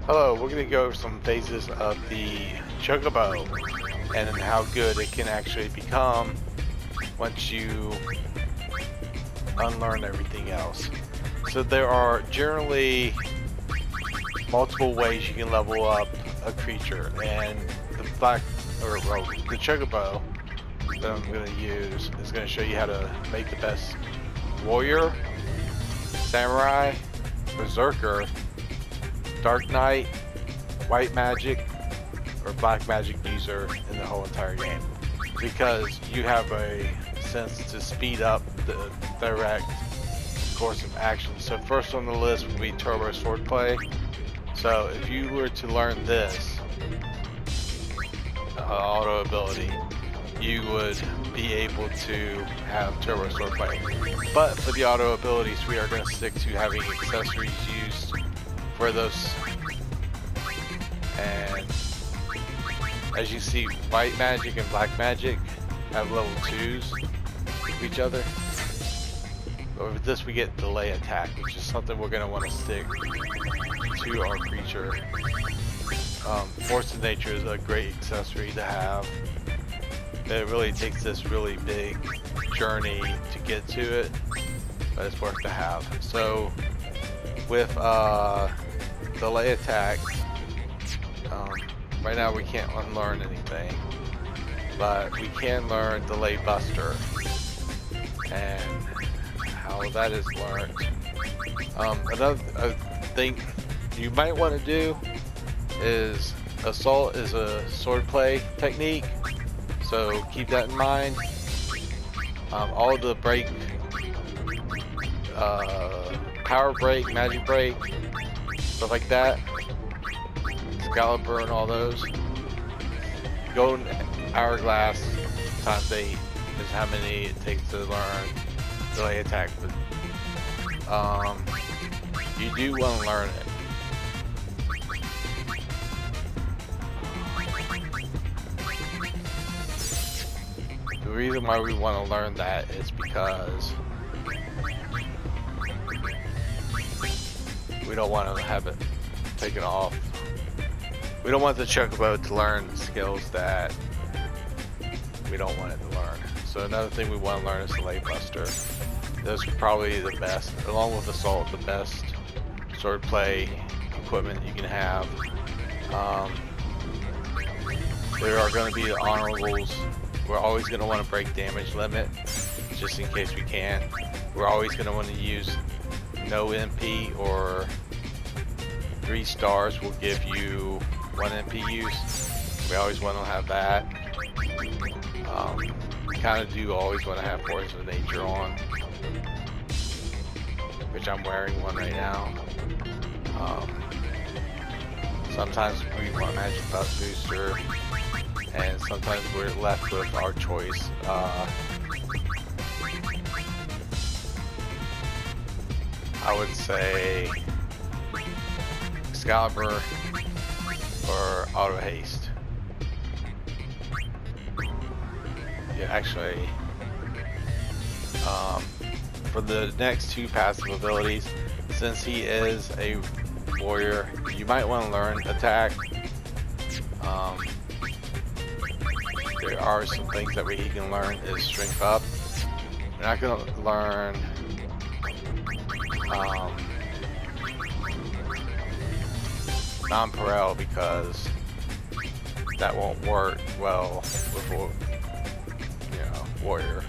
Hello, we're going to go over some phases of the Chocobo and then how good it can actually become once you unlearn everything else. So there are generally multiple ways you can level up a creature, and the the Chocobo that I'm going to use is going to show you how to make the best warrior, samurai, berserker, dark knight, white magic, or black magic user in the whole entire game, because you have a sense to speed up the direct course of action. So first on the list would be turbo swordplay. So if you were to learn this auto ability, you would be able to have turbo swordplay. But for the auto abilities, we are going to stick to having accessories used for those. And as you see, white magic and black magic have level 2s of each other. But with this we get delay attack, which is something we're going to want to stick to our creature. Force of Nature is a great accessory to have. It really takes this really big journey to get to it, but it's worth to have. So with delay attack, right now we can't unlearn anything, but we can learn delay buster, and how that is learned. Another thing you might want to do is assault is a swordplay technique, so keep that in mind. All the break, power break, magic break, stuff like that, Excalibur and all those. Golden hourglass times 8 is how many it takes to learn delay attack. But you do want to learn it. The reason why we want to learn that is because we don't want to have it taken off. We don't want the Chocobo to learn skills that we don't want it to learn. So another thing we want to learn is delay buster. Those are probably the best, along with assault, the best swordplay equipment you can have. There are going to be the honorables. We're always going to want to break damage limit, just in case we can. We're always going to want to use no MP, or 3 stars will give you 1 MP use. We always want to have that. Kind of do always want to have Force of Nature on, which I'm wearing one right now. Sometimes we want Magic Buff Booster, and sometimes we're left with our choice. I would say Excalibur or Auto Haste. Yeah, actually, for the next 2 passive abilities, since he is a warrior, you might want to learn attack. There are some things that he can learn is strength up. We're not going to learn non-parallel, because that won't work well with warrior.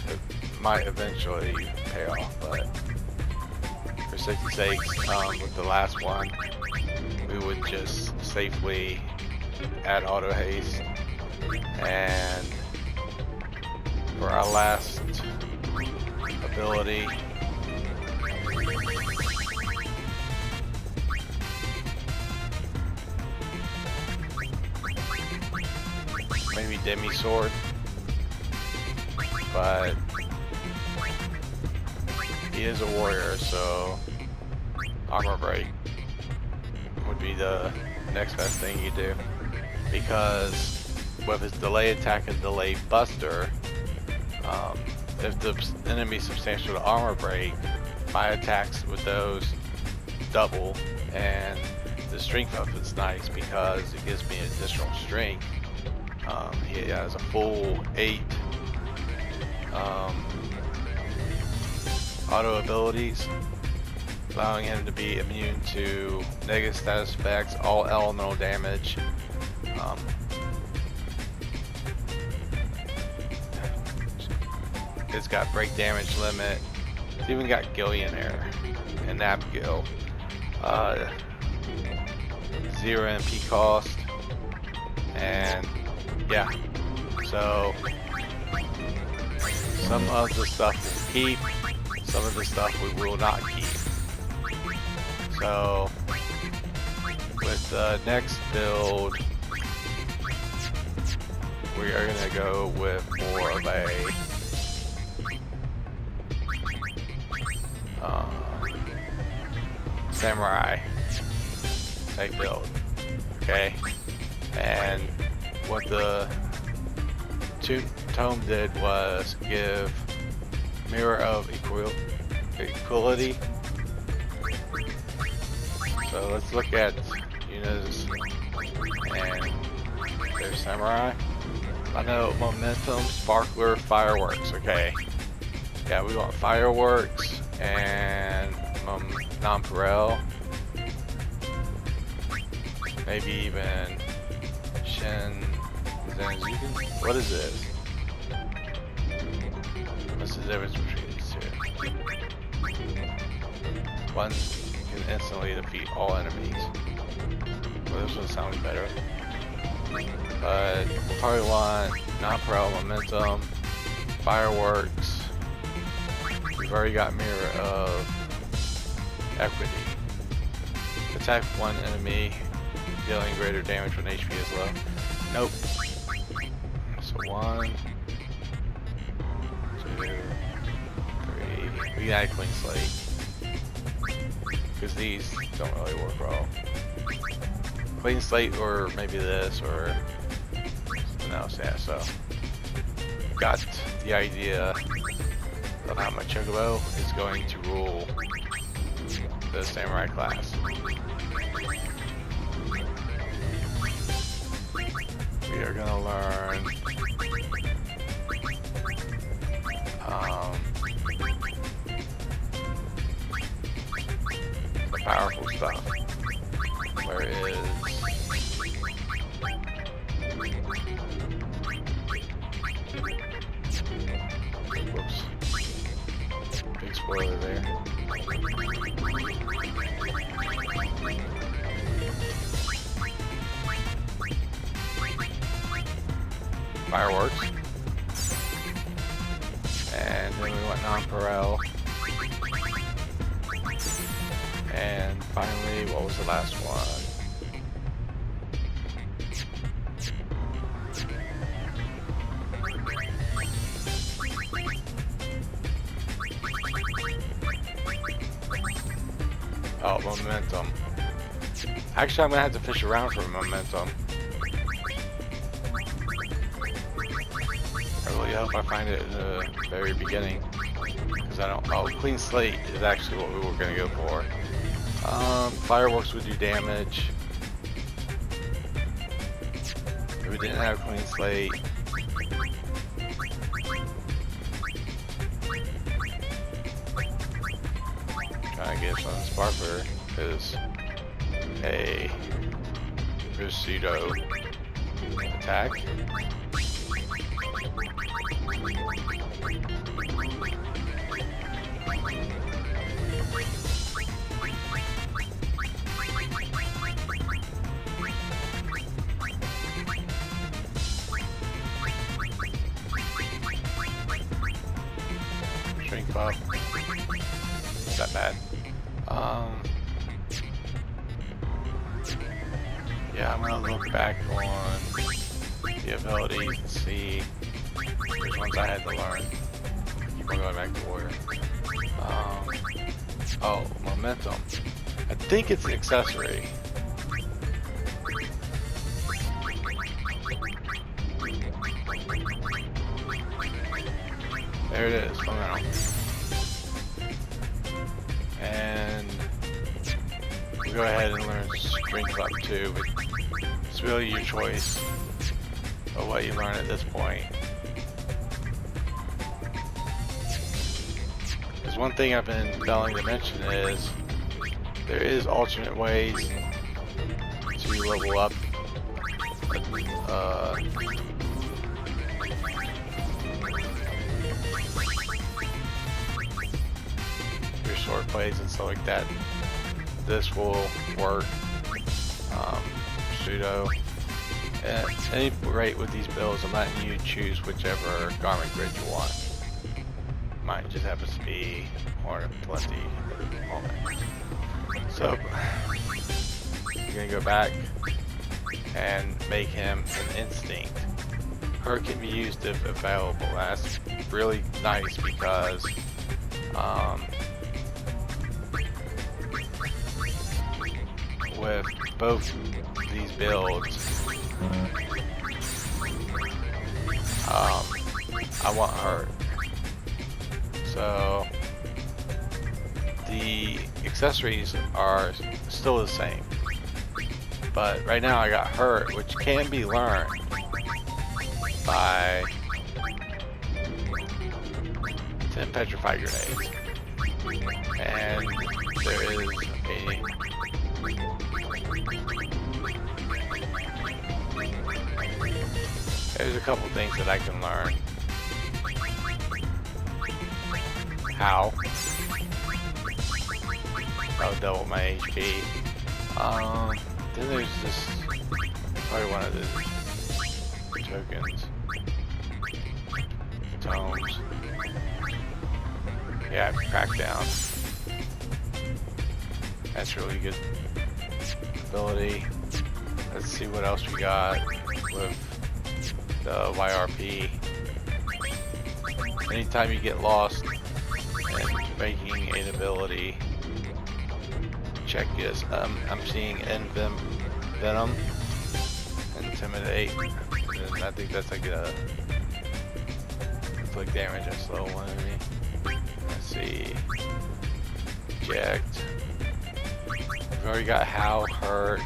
It might eventually pay off, but for 66, with the last one, we would just safely add auto haste, and for our last ability, maybe Demi Sword, but he is a warrior, so armor break would be the next best thing you do, because with his delay attack and delay buster, if the enemy is substantial to armor break, my attacks with those double, and the strength up is nice because it gives me additional strength. He has a full 8 auto abilities, allowing him to be immune to negative status effects, all elemental damage. It's got break damage limit. It's even got Gillionaire and Abigail. 0 MP cost, and yeah, so some of the stuff we'll keep, some of the stuff we will not keep. So with the next build, we are going to go with more of a samurai type build, okay? And what the tome did was give mirror of equality. So let's look at Yuna's and their samurai. I know momentum, sparkler, fireworks. Okay, yeah, we want fireworks and nonpareil. Maybe even Shin Zenzuken. What is this? What's the difference between these two? One can instantly defeat all enemies. Well, this one sounds better. But we'll probably want nonpareil, momentum, fireworks. We've already got mirror of equity. Attack one enemy, dealing greater damage when HP is low. Nope. So 1, 2, 3. We got a clean slate, because these don't really work well. Clean slate, or maybe this, or something else. Yeah. So got the idea of how my Chocobo is going to rule the samurai class. We are gonna learn the powerful stuff. Where is whoops. Big spoiler there. Fireworks. And then we went nonpareil. And finally, what was the last one? Oh, momentum. Actually, I'm gonna have to fish around for momentum. I really hope I find it in the very beginning, because I don't. Oh, clean slate is actually what we were gonna go for. Fireworks would do damage. If we didn't have clean slate. Trying to get some sparkler is a pseudo attack. Shrink buff. Not that bad. Yeah, I'm gonna look back on the abilities and see which ones I had to learn. Keep on going back to order. Oh, momentum. I think it's an accessory. There it is, momentum. And go ahead and learn strength up too, but it's really your choice of what you learn at this point. Because one thing I've been failing to mention is there is alternate ways to level up your sword plays and stuff like that. This will work. Pseudo. At any rate with these builds, I'm letting you choose whichever garment grid you want. Mine just happens to be more than plenty at the moment. So you're gonna go back and make him an instinct. Her can be used if available. That's really nice because with both these builds, I want her. So the accessories are still the same, but right now I got hurt, which can be learned by 10 petrified grenades, and there's a couple things that I can learn. How? That'll double my HP. Then there's this, probably one of the tokens. Tomes. Yeah, Crackdown. That's really good ability. Let's see what else we got with the YRP. Anytime you get lost and making an ability, check this. I'm seeing Venom, Intimidate, and I think that's like a inflict damage and slow one enemy. Let's see. Eject. We've already got How, Hurt,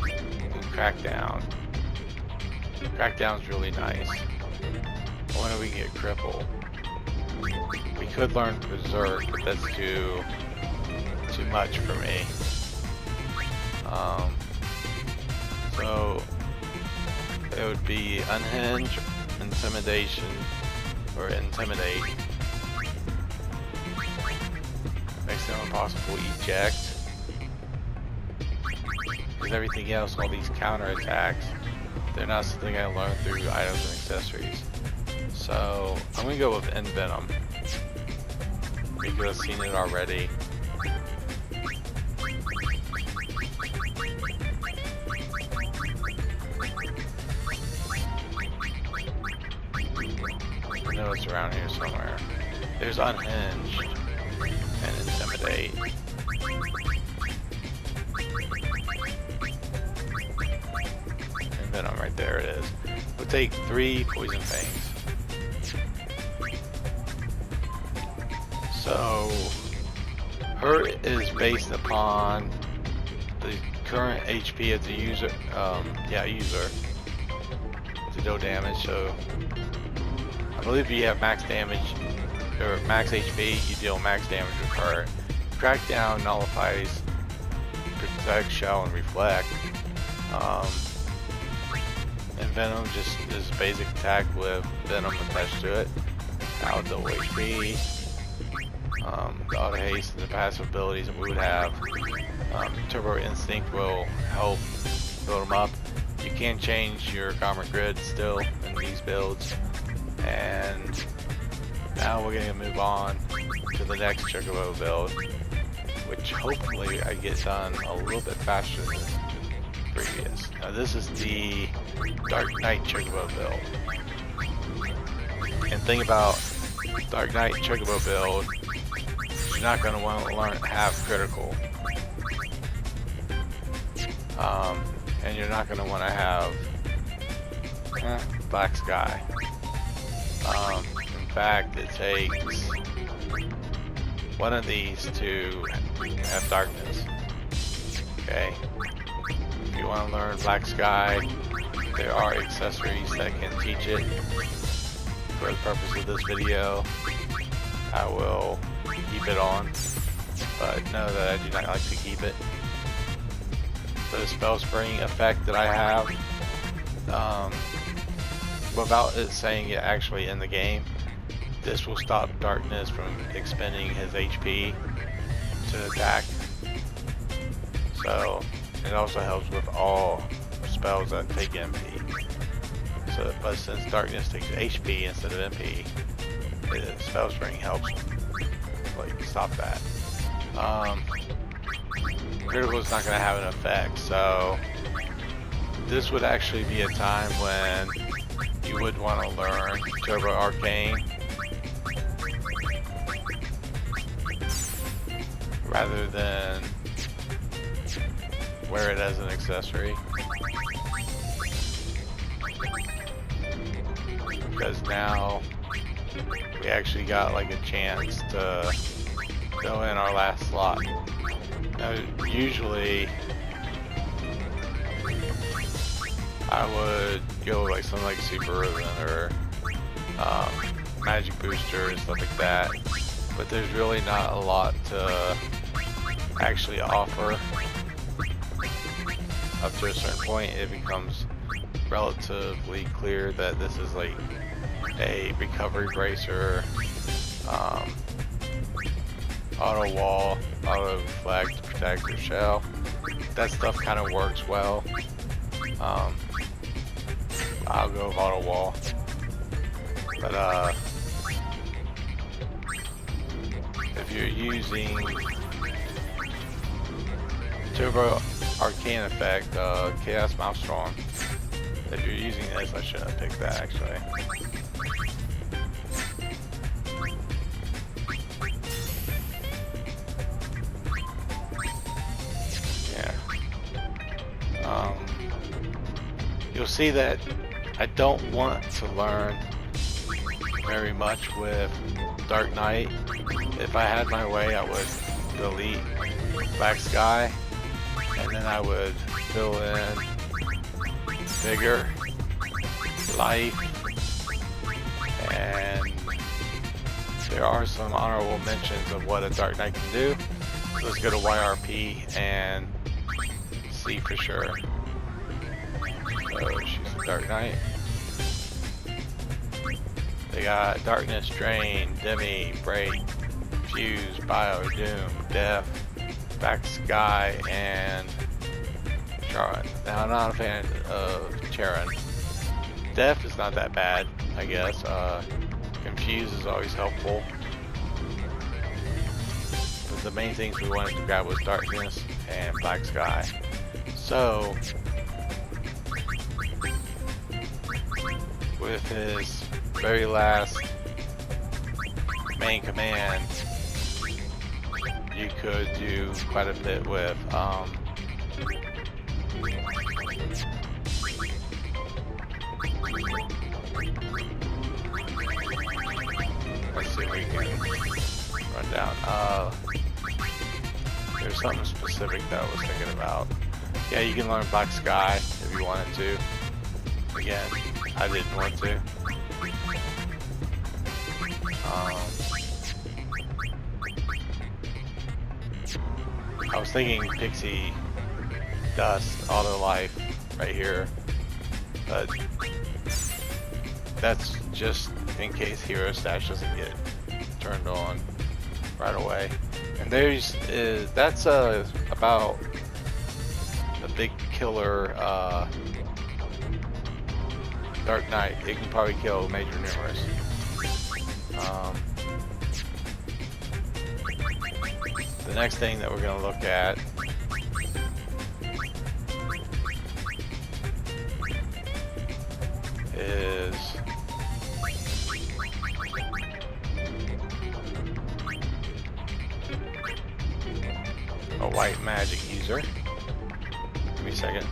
and Crackdown. Crackdown's really nice. I wonder if we can get Cripple. We could learn Berserk, but that's too much for me. So it would be Unhinge, Intimidation, or Intimidate. Makes it impossible to eject. Because everything else, all these counter attacks, they're not something I learned through items and accessories. So I'm gonna go with Envenom because I've seen it already. I know it's around here somewhere. There's Unhinged and Intimidate. Envenom right there it is. We'll take 3 Poison Fangs. So, her is based upon the current HP of the user, user to deal damage. So, I believe if you have max damage or max HP, you deal max damage with her. Crackdown nullifies Protect, Shell, and Reflect. And Venom just is a basic attack with Venom attached to it. Out double HP. The auto haste and the passive abilities that we would have. Turbo Instinct will help build them up. You can change your garment grid still in these builds. And now we're going to move on to the next Chocobo build, which hopefully I get done a little bit faster than previous. Now this is the Dark Knight Chocobo build. And think about Dark Knight Chocobo build, you're not going to want to learn half critical. And you're not going to want to have Black Sky. In fact, it takes one of these to have darkness. Okay. If you want to learn Black Sky, there are accessories that can teach it. For the purpose of this video, I will keep it on, but know that I do not like to keep it. The spell spring effect that I have, without it saying it actually in the game, this will stop Darkness from expending his HP to attack. So it also helps with all spells that take MP. So, but since Darkness takes HP instead of MP, the spell spring helps like stop that. Critical is not going to have an effect, so this would actually be a time when you would want to learn Chocobo Arcane rather than wear it as an accessory, because now we actually got like a chance to go in our last slot. Now, usually I would go like something like Super Rhythm or Magic Booster and stuff like that, but there's really not a lot to actually offer. Up to a certain point, it becomes relatively clear that this is like a recovery bracer, auto wall, auto reflect, protector shell. That stuff kind of works well. I'll go with auto wall, but if you're using Chocobo Arcane effect, Chaos Maelstrom, if you're using this, I shouldn't have picked that actually. You'll see that I don't want to learn very much with Dark Knight. If I had my way, I would delete Black Sky, and then I would fill in Vigor, Life, and there are some honorable mentions of what a Dark Knight can do. So let's go to YRP and see for sure. So she's a Dark Knight. They got Darkness, Drain, Demi, Break, Fuse, Bio, Doom, Death, Black Sky, and Charon. Now I'm not a fan of Charon. Death is not that bad, I guess. Confuse is always helpful. But the main things we wanted to grab was Darkness and Black Sky. So with his very last main command, you could do quite a bit with let's see if we can run down. There's something specific that I was thinking about. Yeah, you can learn Black Sky if you wanted to. Again, I didn't want to. I was thinking Pixie Dust, Auto Life right here, but that's just in case Hero Stash doesn't get turned on right away. And there's that's about the big killer Dark Knight. It can probably kill Major Numerous. The next thing that we're going to look at is a white magic user. Give me a second.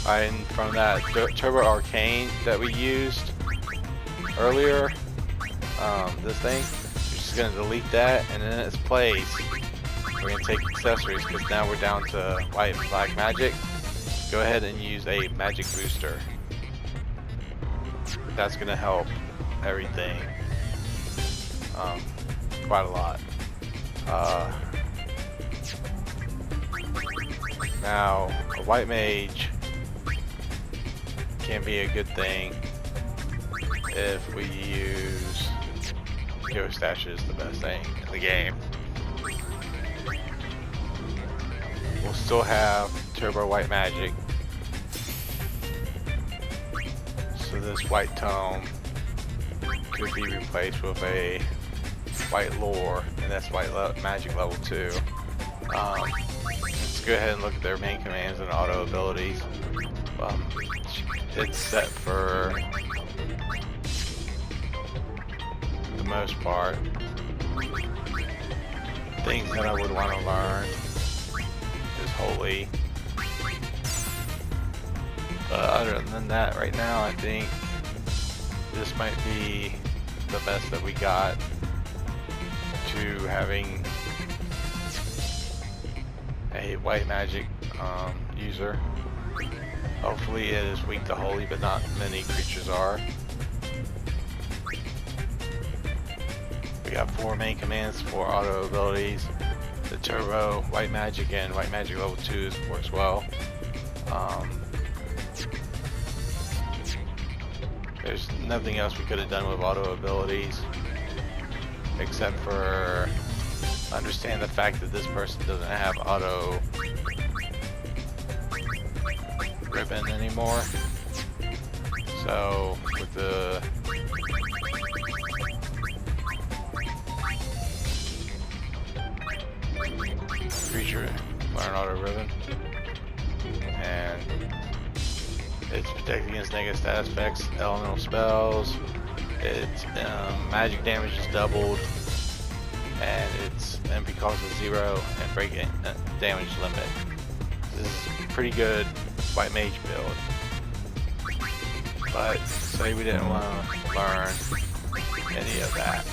Alright, and from that Chocobo Arcane that we used earlier, this thing, you're just gonna delete that, and in its place, we're gonna take accessories because now we're down to white and black magic. Go ahead and use a magic booster. That's gonna help everything quite a lot. Now, a white mage can be a good thing if we use Ghost Ashes, the best thing in the game. We'll still have turbo white magic, so this white tome could be replaced with a white lore, and that's white magic level 2. Let's go ahead and look at their main commands and auto abilities. It's set for the most part. Things that I would want to learn is holy. But other than that, right now I think this might be the best that we got to having a white magic user. Hopefully it is weak to holy, but not many creatures are. We got 4 main commands, 4 auto abilities. The turbo, white magic, and white magic level 2 works well. There's nothing else we could have done with auto abilities except for understand the fact that this person doesn't have auto ribbon anymore. So with the creature learn auto ribbon, and it's protected against negative status effects, elemental spells. Its magic damage is doubled, and its MP cost is 0 and break damage limit. This is a pretty good white mage build. But say we didn't want to learn any of that.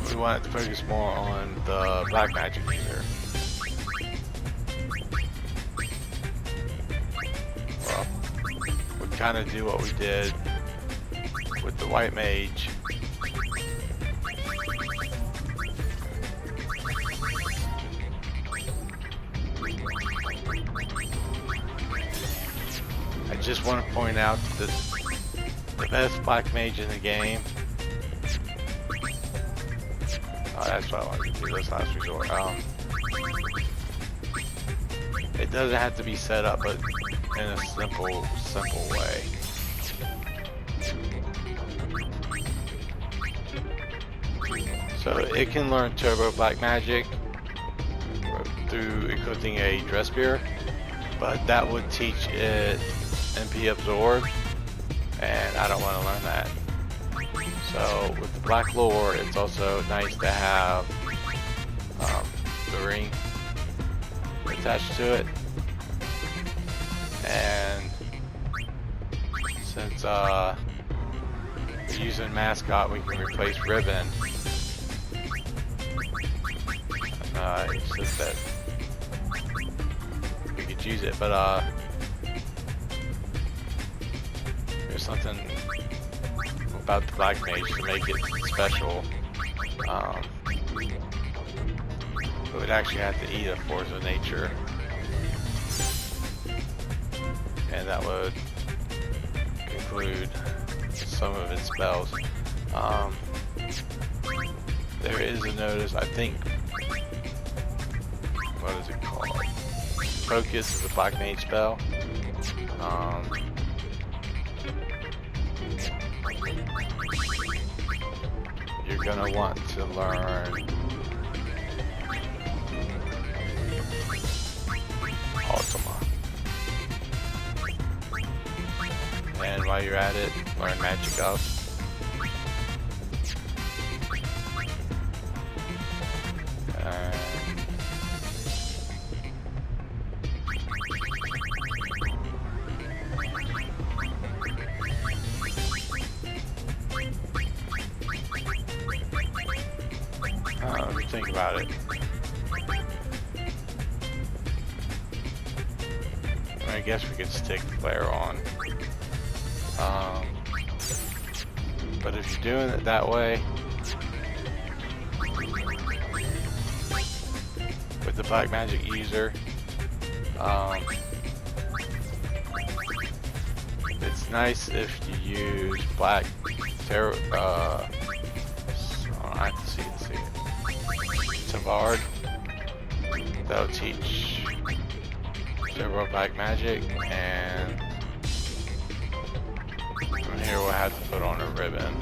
We wanted to focus more on the black magic user. Well, we kind of do what we did with the white mage. I just want to point out that the best black mage in the game. Oh, that's what I wanted to do, this last resort. It doesn't have to be set up, but in a simple way. So it can learn turbo black magic through equipping a dress spear, but that would teach it MP absorb, and I don't want to learn that. So with the black lore, it's also nice to have the ring attached to it, and since we're using mascot, we can replace ribbon. It says that we could use it, but there's something about the black mage to make it special. It would actually have to eat a force of nature, and that would conclude some of its spells. There is a notice, I think, what is it called? Focus is a black mage spell. You're gonna want to learn Ultima. And while you're at it, learn Magic Up. think about it. I guess we could stick flare on. But if you're doing it that way, with the black magic user, it's nice if you use black tarot, I have to see it. Tavard. That'll teach Turbo Black Magic, and from here we'll have to put on a ribbon.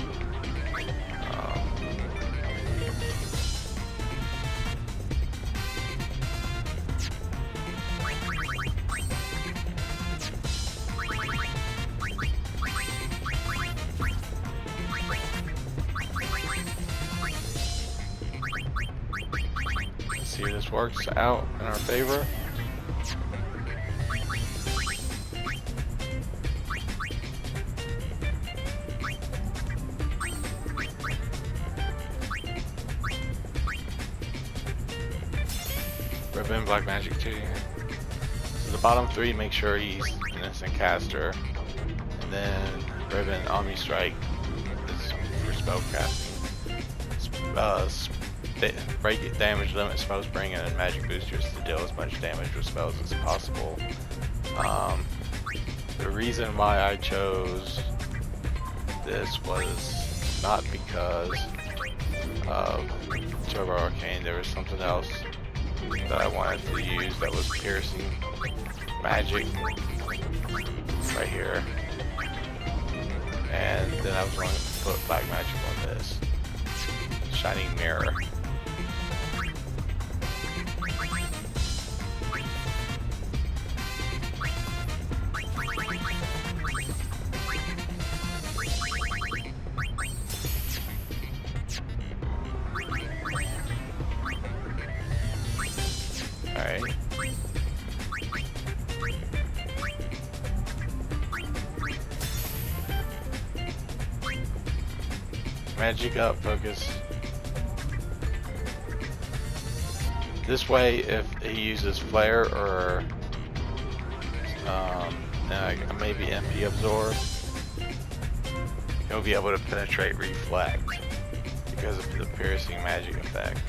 See if this works out in our favor. Ribbon, Black Magic 2. So the bottom three, make sure he's an instant caster. And then Ribbon, Omni Strike is for spell casting. Break damage limit spell spring and magic boosters to deal as much damage with spells as possible. The reason why I chose this was not because of Turbo Arcane. There was something else that I wanted to use that was piercing magic right here, and then I was going to put black magic on this shining mirror. Alright. Magic up, focus. This way, if he uses flare or maybe MP absorb, he'll be able to penetrate reflect because of the piercing magic effect.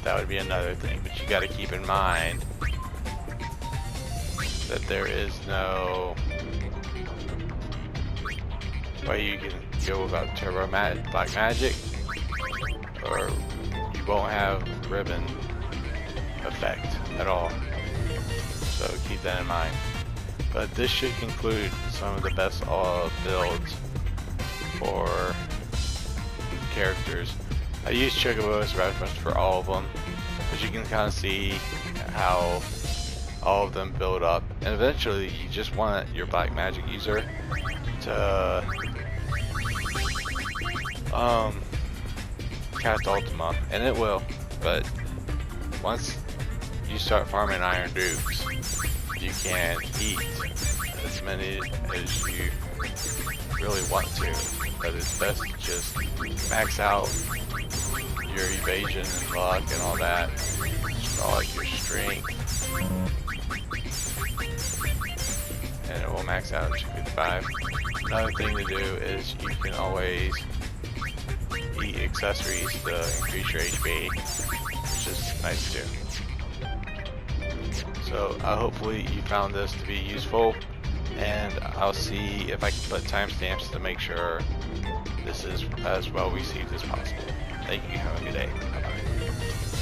That would be another thing, but you got to keep in mind that there is no way you can go without Turbo Black Magic, or you won't have ribbon effect at all. So keep that in mind. But this should conclude some of the best builds for characters. I use Chocobo as reference for all of them, but you can kind of see how all of them build up, and eventually you just want your black magic user to cast Ultima, and it will, but once you start farming Iron Dukes, you can eat as many as you really want to, but it's best to just max out your evasion and luck and all that, all like your strength, and it will max out to 5. Another thing to do is you can always eat accessories to increase your HP, which is nice too. So hopefully you found this to be useful, and I'll see if I can put timestamps to make sure this is as well received as possible. Thank you. Have a good day. Bye-bye.